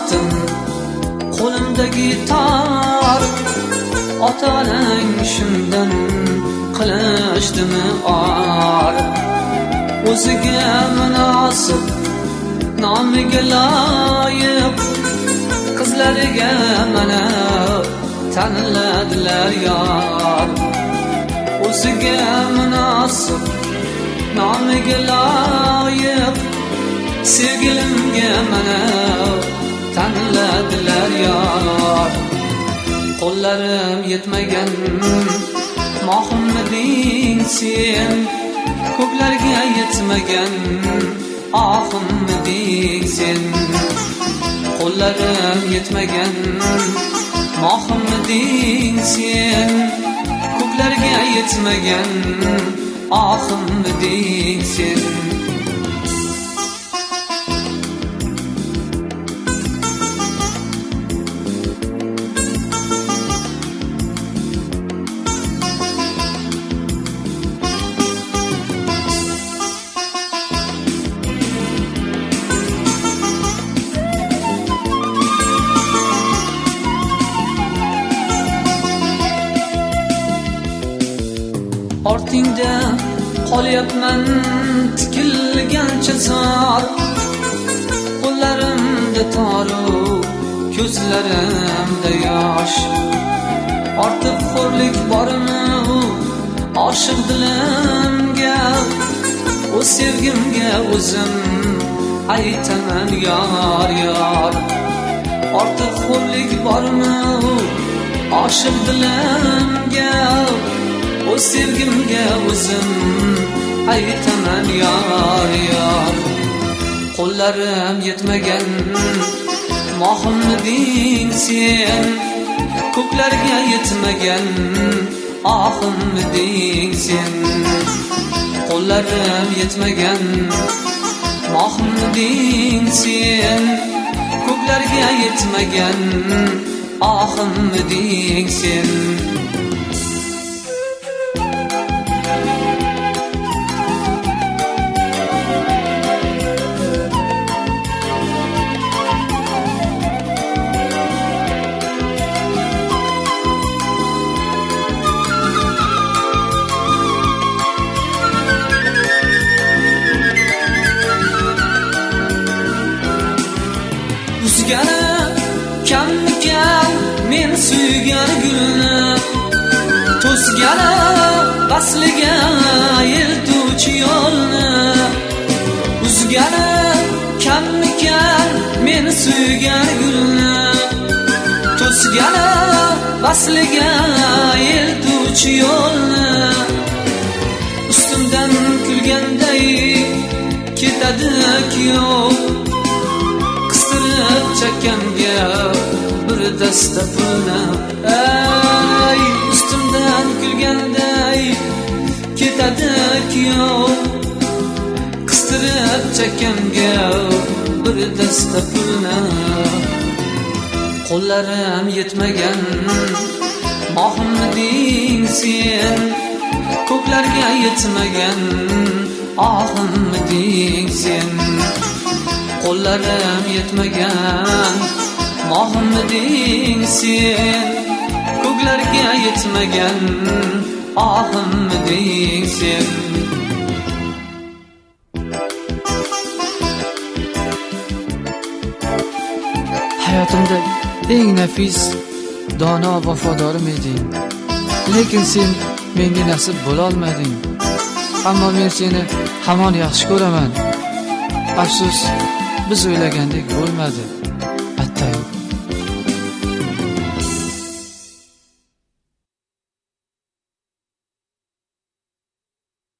baxtim qo'limda gitar, otaning shundan qilishdimi or. O'ziga munosib, nomiga loyiq qizlariga mana tanladilar yor. O'ziga munosib, nomiga loyiq sevgilimga mana tanladilar yor. Qo'llarim yetmagan mohimding sen, ko'klarga yetmagan ohimding sen. Qo'llarim yetmagan mohimding sen, ko'klarga yetmagan ohimding sen. Ortingda qolyapman tikilgancha zor, qo'llarimda toru ko'zlarimda yosh. Ortiq xo'rlik bormi oshiq dilimga, o sevgimga o'zim aytaman yor yor. Ortiq xo'rlik bormi oshiq dilimga, o sevgimga o'zim aytaman yor yor. Qo'llarim yetmagan mohimding sen, ko'klarga yetmagan ohimding sen. Qo'llarim yetmagan mohimding sen, ko'klarga yetmagan ohimding sen. Uzgani kammikan men suygan gulni, to'sgani vasliga eltuvchi yo'lni. Uzgani kammikan men suygan gulni, to'sgani vasliga eltuvchi yo'lni. Ustimdan kulganday ketadi kuyov, chakamga bir dasta pulni. Ey ustimdan kulganday ketadi kuyov, qistirib chakamga bir dasta pulni. Qo'llarim yetmagan mohimding sen, ko'klarga yetmagan ohimding sen. Qo'llarim yetmagan mohimding sen, ko'klarga yetmagan ohimding sen. Hayotimda eng nafis, dono vafodorim eding, lekin sen menga nasib bo'la olmading. Ammo men seni hamon yaxshi ko'raman. Afsus, biz o'ylagandek bo'lmadi. Attayib.